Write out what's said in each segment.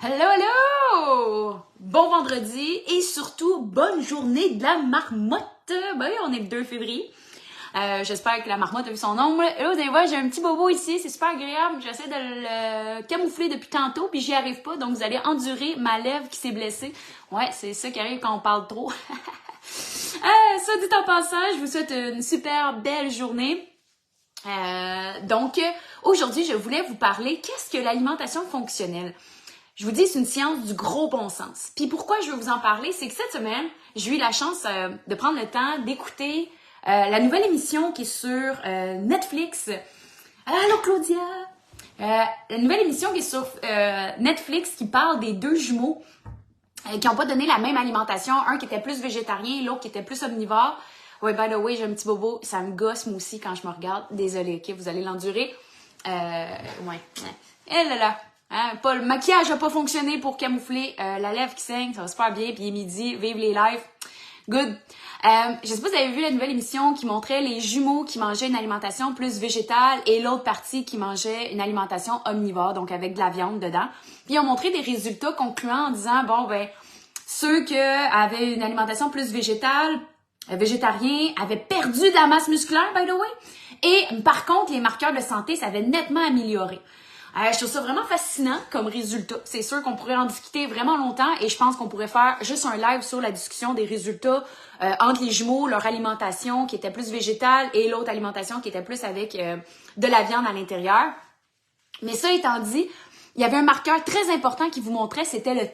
Hello, hello! Bon vendredi et surtout, bonne journée de la marmotte! Ben oui, on est le 2 février. J'espère que la marmotte a vu son ombre. Et là, vous allez voir, j'ai un petit bobo ici, c'est super agréable. J'essaie de le camoufler depuis tantôt, puis j'y arrive pas, donc vous allez endurer ma lèvre qui s'est blessée. Ouais, c'est ça qui arrive quand on parle trop. Ça dit en passant, je vous souhaite une super belle journée. Aujourd'hui, je voulais vous parler qu'est-ce que l'alimentation fonctionnelle. Je vous dis, c'est une science du gros bon sens. Puis pourquoi je veux vous en parler, c'est que cette semaine, j'ai eu la chance de prendre le temps d'écouter la nouvelle émission qui est sur Netflix. Allô Claudia! La nouvelle émission qui est sur Netflix qui parle des deux jumeaux qui n'ont pas donné la même alimentation. Un qui était plus végétarien et l'autre qui était plus omnivore. Ouais, by the way, j'ai un petit bobo. Ça me gosse, moi aussi, quand je me regarde. Désolée, ok? Vous allez l'endurer. Eh là là! Hein, pas, le maquillage n'a pas fonctionné pour camoufler la lèvre qui saigne. Ça va super bien. Puis il est midi. Vive les lives. Good. Je sais pas si vous avez vu la nouvelle émission qui montrait les jumeaux qui mangeaient une alimentation plus végétale et l'autre partie qui mangeait une alimentation omnivore, donc avec de la viande dedans. Puis ils ont montré des résultats concluants en disant, bon, ben, ceux qui avaient une alimentation plus végétale, végétarien, avaient perdu de la masse musculaire, by the way. Et par contre, les marqueurs de santé s'avaient nettement amélioré. Je trouve ça vraiment fascinant comme résultat. C'est sûr qu'on pourrait en discuter vraiment longtemps et je pense qu'on pourrait faire juste un live sur la discussion des résultats entre les jumeaux, leur alimentation qui était plus végétale et l'autre alimentation qui était plus avec de la viande à l'intérieur. Mais ça étant dit, il y avait un marqueur très important qui vous montrait, c'était le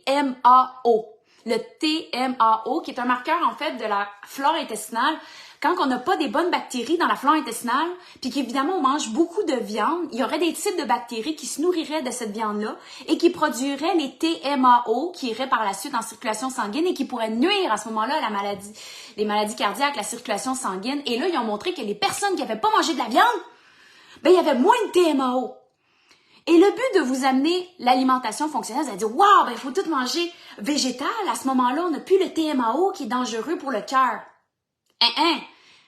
TMAO. Le TMAO, qui est un marqueur en fait de la flore intestinale. Quand on n'a pas des bonnes bactéries dans la flore intestinale, puis qu'évidemment on mange beaucoup de viande, il y aurait des types de bactéries qui se nourriraient de cette viande-là et qui produiraient les TMAO qui iraient par la suite en circulation sanguine et qui pourraient nuire à ce moment-là à la maladie, les maladies cardiaques, la circulation sanguine. Et là, ils ont montré que les personnes qui n'avaient pas mangé de la viande, ben il y avait moins de TMAO. Et le but de vous amener l'alimentation fonctionnelle, c'est de dire « Wow, ben il faut tout manger végétal. À ce moment-là, on n'a plus le TMAO qui est dangereux pour le cœur. »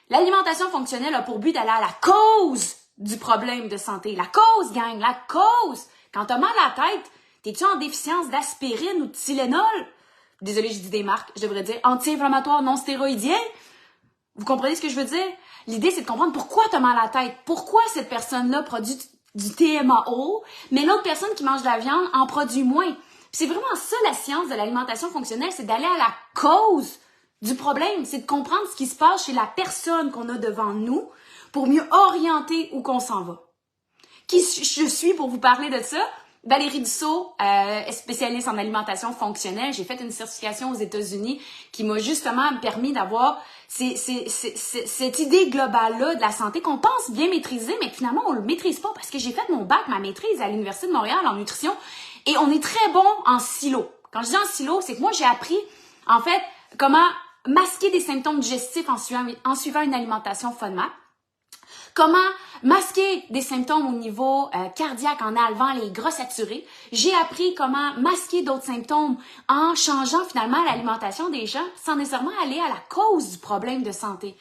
L'alimentation fonctionnelle a pour but d'aller à la cause du problème de santé. La cause, gang, la cause. Quand t'as mal à la tête, t'es-tu en déficience d'aspirine ou de Tylenol? Désolée, je dis des marques. Je devrais dire anti-inflammatoire non stéroïdien. Vous comprenez ce que je veux dire? L'idée, c'est de comprendre pourquoi t'as mal à la tête. Pourquoi cette personne-là produit du TMAO, mais l'autre personne qui mange de la viande en produit moins. C'est vraiment ça la science de l'alimentation fonctionnelle, c'est d'aller à la cause du problème, c'est de comprendre ce qui se passe chez la personne qu'on a devant nous pour mieux orienter où qu'on s'en va. Qui je suis pour vous parler de ça? Valérie Dussault, spécialiste en alimentation fonctionnelle. J'ai fait une certification aux États-Unis qui m'a justement permis d'avoir cette idée globale-là de la santé qu'on pense bien maîtriser, mais finalement, on le maîtrise pas parce que j'ai fait mon bac, ma maîtrise à l'Université de Montréal en nutrition et on est très bon en silo. Quand je dis en silo, c'est que moi, j'ai appris, en fait, comment masquer des symptômes digestifs en suivant une alimentation FODMAP. Comment masquer des symptômes au niveau cardiaque en enlevant les gras saturés. J'ai appris comment masquer d'autres symptômes en changeant finalement l'alimentation des gens sans nécessairement aller à la cause du problème de santé.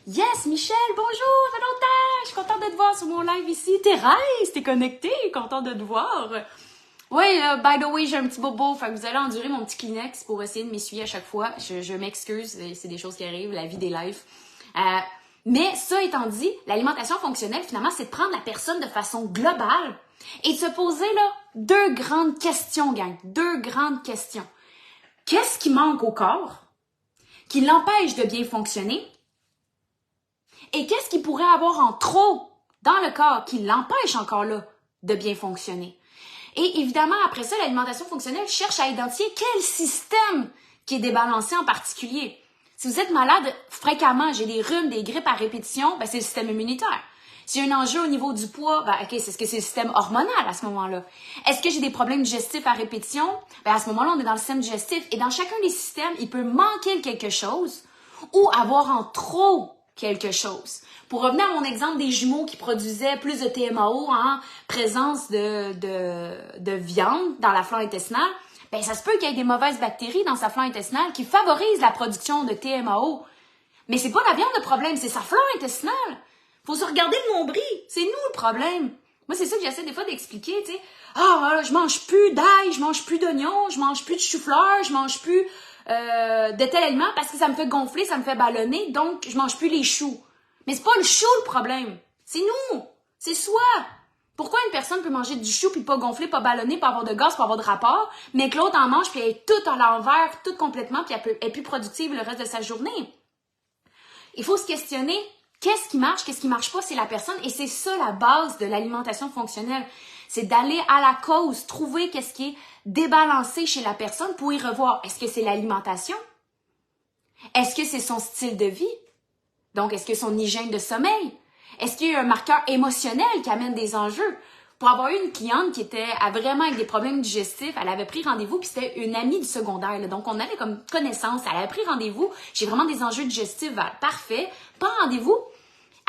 Yes, Michel, bonjour, ça fait longtemps, je suis contente de te voir sur mon live ici. Thérèse, t'es connectée, contente de te voir. Oui, by the way, j'ai un petit bobo, fait que vous allez endurer mon petit Kleenex pour essayer de m'essuyer à chaque fois. Je m'excuse, c'est des choses qui arrivent, la vie des lives. Mais ça étant dit, l'alimentation fonctionnelle, finalement, c'est de prendre la personne de façon globale et de se poser là deux grandes questions, gang. Deux grandes questions. Qu'est-ce qui manque au corps qui l'empêche de bien fonctionner? Et qu'est-ce qu'il pourrait avoir en trop dans le corps qui l'empêche encore là de bien fonctionner? Et évidemment, après ça, l'alimentation fonctionnelle cherche à identifier quel système qui est débalancé en particulier. Si vous êtes malade fréquemment, j'ai des rhumes, des grippes à répétition, ben c'est le système immunitaire. Si j'ai un enjeu au niveau du poids, ben ok, c'est ce que c'est le système hormonal à ce moment-là. Est-ce que j'ai des problèmes digestifs à répétition? Ben à ce moment-là, on est dans le système digestif. Et dans chacun des systèmes, il peut manquer quelque chose ou avoir en trop quelque chose. Pour revenir à mon exemple des jumeaux qui produisaient plus de TMAO en présence de viande dans la flore intestinale, ben ça se peut qu'il y ait des mauvaises bactéries dans sa flore intestinale qui favorisent la production de TMAO. Mais c'est pas la viande le problème, c'est sa flore intestinale. Faut se regarder le nombril, c'est nous le problème. Moi, c'est ça que j'essaie des fois d'expliquer, tu sais. Ah, je mange plus d'ail, je mange plus d'oignons, je mange plus de chou-fleur, je mange plus de tel aliment parce que ça me fait gonfler, ça me fait ballonner, donc je mange plus les choux. Mais c'est pas le chou le problème. C'est nous. C'est soi. Pourquoi une personne peut manger du chou puis pas gonfler, pas ballonner, pas avoir de gaz, pas avoir de rapport, mais que l'autre en mange puis elle est toute à l'envers, toute complètement, puis elle est plus productive le reste de sa journée? Il faut se questionner. Qu'est-ce qui marche pas, c'est la personne. Et c'est ça la base de l'alimentation fonctionnelle. C'est d'aller à la cause, trouver qu'est-ce qui est débalancé chez la personne pour y revoir. Est-ce que c'est l'alimentation? Est-ce que c'est son style de vie? Donc, est-ce que son hygiène de sommeil? Est-ce qu'il y a un marqueur émotionnel qui amène des enjeux? Pour avoir eu une cliente qui était vraiment avec des problèmes digestifs, elle avait pris rendez-vous, puis c'était une amie du secondaire. Là. Donc, on avait comme connaissance. Elle avait pris rendez-vous. J'ai vraiment des enjeux digestifs. Parfait. Pas rendez-vous.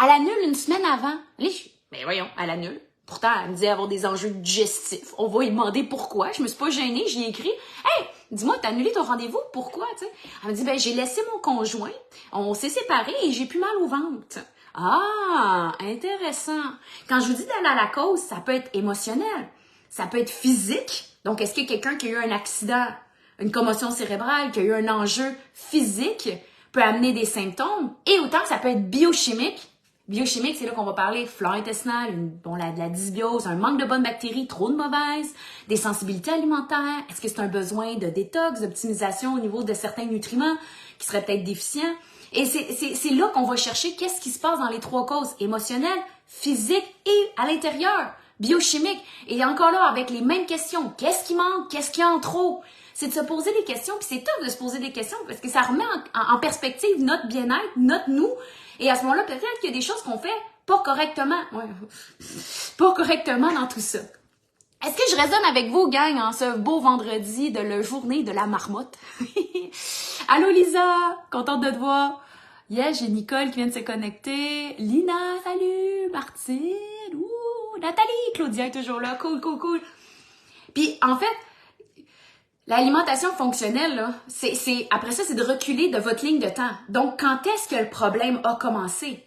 Elle annule une semaine avant. Mais voyons, elle annule. Pourtant, elle me disait avoir des enjeux digestifs. On va lui demander pourquoi. Je me suis pas gênée. J'y ai écrit. Hey, dis-moi, t'as annulé ton rendez-vous? Pourquoi? T'sais? Elle me dit, j'ai laissé mon conjoint. On s'est séparés et j'ai plus mal au ventre. Ah, intéressant. Quand je vous dis d'aller à la cause, ça peut être émotionnel. Ça peut être physique. Donc, est-ce que quelqu'un qui a eu un accident, une commotion cérébrale, qui a eu un enjeu physique, peut amener des symptômes? Et autant que ça peut être biochimique. Biochimique, c'est là qu'on va parler flore intestinale, de la dysbiose, un manque de bonnes bactéries, trop de mauvaises, des sensibilités alimentaires. Est-ce que c'est un besoin de détox, d'optimisation au niveau de certains nutriments qui seraient peut-être déficients? Et c'est là qu'on va chercher qu'est-ce qui se passe dans les trois causes, émotionnelles, physiques et à l'intérieur, biochimiques. Et encore là, avec les mêmes questions, qu'est-ce qui manque, qu'est-ce qu'il y a en trop? C'est de se poser des questions, puis c'est top de se poser des questions parce que ça remet en perspective notre bien-être, notre nous. Et à ce moment-là, peut-être qu'il y a des choses qu'on fait pas correctement. Pas correctement dans tout ça. Est-ce que je résonne avec vous, gang, en ce beau vendredi de la journée de la marmotte? Allô, Lisa! Contente de te voir. Yes, j'ai Nicole qui vient de se connecter. Lina, salut! Martine! Ouh! Nathalie! Claudia est toujours là. Cool, cool, cool. Puis, en fait, l'alimentation fonctionnelle, là, après ça, c'est de reculer de votre ligne de temps. Donc, quand est-ce que le problème a commencé?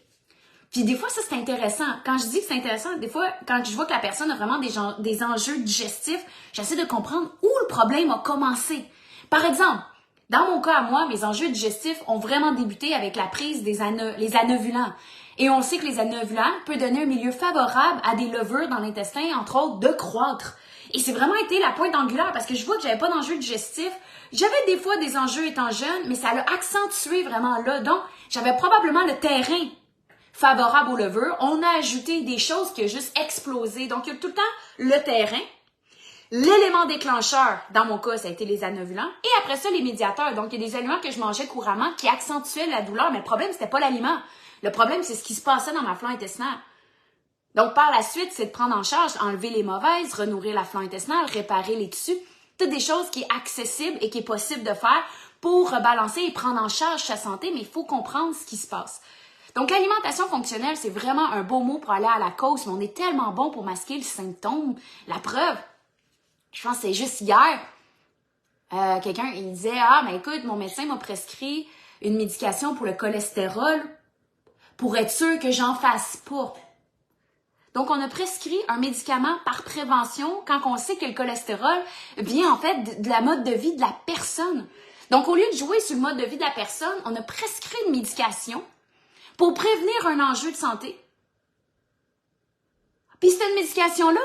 Puis des fois, ça, c'est intéressant. Quand je dis que c'est intéressant, des fois, quand je vois que la personne a vraiment des enjeux digestifs, j'essaie de comprendre où le problème a commencé. Par exemple, dans mon cas à moi, mes enjeux digestifs ont vraiment débuté avec la prise des les anovulants. Et on sait que les anovulants peuvent donner un milieu favorable à des levures dans l'intestin, entre autres, de croître. Et c'est vraiment été la pointe angulaire parce que je vois que j'avais pas d'enjeux digestifs. J'avais des fois des enjeux étant jeune, mais ça l'a accentué vraiment là. Donc, j'avais probablement le terrain favorable aux levures. On a ajouté des choses qui ont juste explosé. Donc, il y a tout le temps le terrain. L'élément déclencheur, dans mon cas, ça a été les anovulants. Et après ça, les médiateurs. Donc, il y a des aliments que je mangeais couramment qui accentuaient la douleur. Mais le problème, c'était pas l'aliment. Le problème, c'est ce qui se passait dans ma flore intestinale. Donc, par la suite, c'est de prendre en charge, enlever les mauvaises, renourrir la flore intestinale, réparer les tissus. Toutes des choses qui est accessible et qui est possible de faire pour rebalancer et prendre en charge sa santé. Mais il faut comprendre ce qui se passe. Donc, l'alimentation fonctionnelle, c'est vraiment un beau mot pour aller à la cause, mais on est tellement bon pour masquer le symptôme. La preuve, je pense que c'est juste hier, quelqu'un, il disait, mais écoute, mon médecin m'a prescrit une médication pour le cholestérol pour être sûr que j'en fasse pas. Donc, on a prescrit un médicament par prévention quand on sait que le cholestérol vient en fait de la mode de vie de la personne. Donc, au lieu de jouer sur le mode de vie de la personne, on a prescrit une médication pour prévenir un enjeu de santé. Puis cette médication-là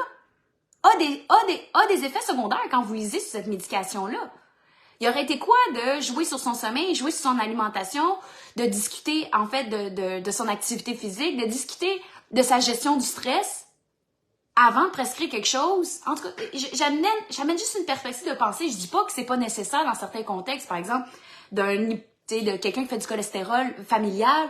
a des effets secondaires quand vous lisez sur cette médication-là. Il aurait été quoi de jouer sur son sommeil, jouer sur son alimentation, de discuter en fait de son activité physique, de discuter de sa gestion du stress avant de prescrire quelque chose. En tout cas, j'amène juste une perspective de pensée. Je dis pas que c'est pas nécessaire dans certains contextes, par exemple, de quelqu'un qui fait du cholestérol familial,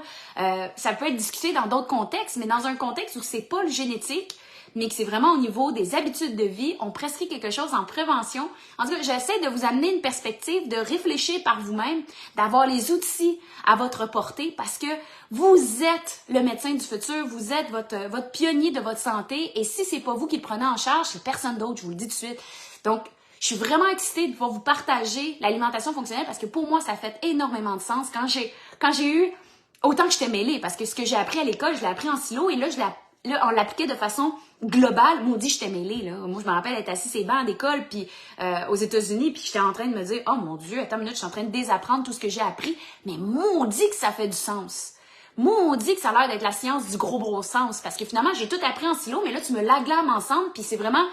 ça peut être discuté dans d'autres contextes, mais dans un contexte où c'est pas le génétique, mais que c'est vraiment au niveau des habitudes de vie, on prescrit quelque chose en prévention. En tout cas, j'essaie de vous amener une perspective, de réfléchir par vous-même, d'avoir les outils à votre portée, parce que vous êtes le médecin du futur, vous êtes votre pionnier de votre santé, et si c'est pas vous qui le prenez en charge, c'est personne d'autre, je vous le dis tout de suite. Donc, je suis vraiment excitée de pouvoir vous partager l'alimentation fonctionnelle parce que pour moi, ça fait énormément de sens. Quand j'ai eu, autant que j'étais mêlée, parce que ce que j'ai appris à l'école, je l'ai appris en silo et là, je l'ai là, on l'appliquait de façon globale. Maudit, j'étais mêlée, là. Moi, je me rappelle être assise ces bancs d'école, puis aux États-Unis, puis j'étais en train de me dire, oh mon Dieu, attends une minute, je suis en train de désapprendre tout ce que j'ai appris. Mais maudit que ça fait du sens. Maudit que ça a l'air d'être la science du gros sens. Parce que finalement, j'ai tout appris en silo, mais là, tu me l'aglames ensemble, puis c'est vraiment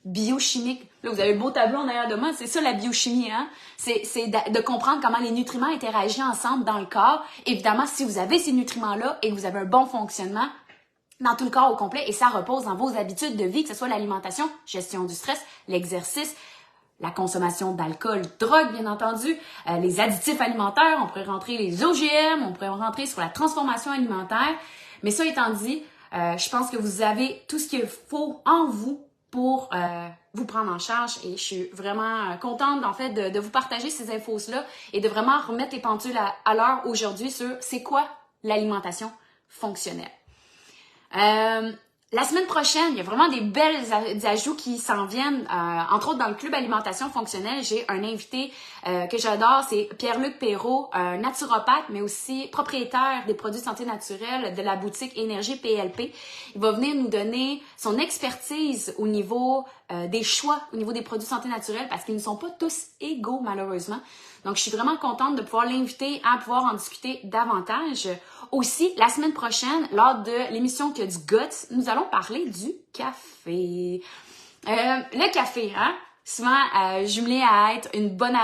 biochimique. Là, vous avez le beau tableau en arrière de moi, c'est ça la biochimie, hein? C'est de comprendre comment les nutriments interagissent ensemble dans le corps. Évidemment, si vous avez ces nutriments-là et que vous avez un bon fonctionnement dans tout le corps au complet, et ça repose dans vos habitudes de vie, que ce soit l'alimentation, gestion du stress, l'exercice, la consommation d'alcool, drogue, bien entendu, les additifs alimentaires, on pourrait rentrer les OGM, on pourrait rentrer sur la transformation alimentaire. Mais ça étant dit, je pense que vous avez tout ce qu'il faut en vous pour vous prendre en charge et je suis vraiment contente en fait de vous partager ces infos-là et de vraiment remettre les pendules à l'heure aujourd'hui sur c'est quoi l'alimentation fonctionnelle. La semaine prochaine, il y a vraiment des belles ajouts qui s'en viennent. Entre autres, dans le club alimentation fonctionnelle, j'ai un invité que j'adore, c'est Pierre-Luc Perrault, un naturopathe, mais aussi propriétaire des produits de santé naturelle de la boutique Énergie PLP. Il va venir nous donner son expertise au niveau des choix, au niveau des produits de santé naturelle, parce qu'ils ne sont pas tous égaux, malheureusement. Donc, je suis vraiment contente de pouvoir l'inviter à pouvoir en discuter davantage. Aussi, la semaine prochaine, lors de l'émission qui a du guts, nous allons parler du café. Le café, hein, souvent jumelé à être une bonne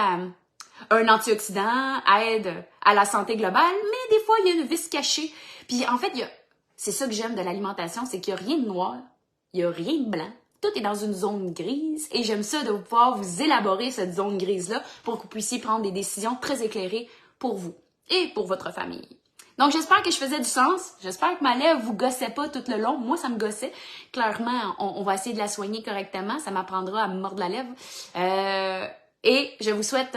un antioxydant, aide à la santé globale, mais des fois, il y a une vice cachée. Puis en fait, c'est ça que j'aime de l'alimentation, c'est qu'il n'y a rien de noir, il n'y a rien de blanc. Tout est dans une zone grise et j'aime ça de pouvoir vous élaborer cette zone grise-là pour que vous puissiez prendre des décisions très éclairées pour vous et pour votre famille. Donc, j'espère que je faisais du sens. J'espère que ma lèvre vous gossait pas tout le long. Moi, ça me gossait. Clairement, on va essayer de la soigner correctement. Ça m'apprendra à me mordre la lèvre. Et je vous souhaite,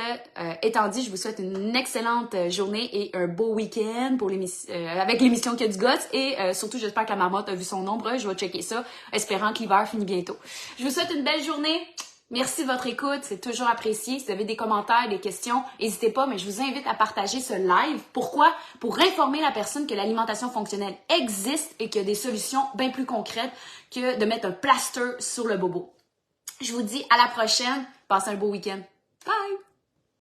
étant dit, je vous souhaite une excellente journée et un beau week-end pour avec l'émission qui a du gosse. Et surtout, j'espère que la marmotte a vu son ombre. Je vais checker ça, espérant que l'hiver finit bientôt. Je vous souhaite une belle journée. Merci de votre écoute, c'est toujours apprécié. Si vous avez des commentaires, des questions, n'hésitez pas, mais je vous invite à partager ce live. Pourquoi? Pour informer la personne que l'alimentation fonctionnelle existe et qu'il y a des solutions bien plus concrètes que de mettre un plaster sur le bobo. Je vous dis à la prochaine. Passez un beau week-end.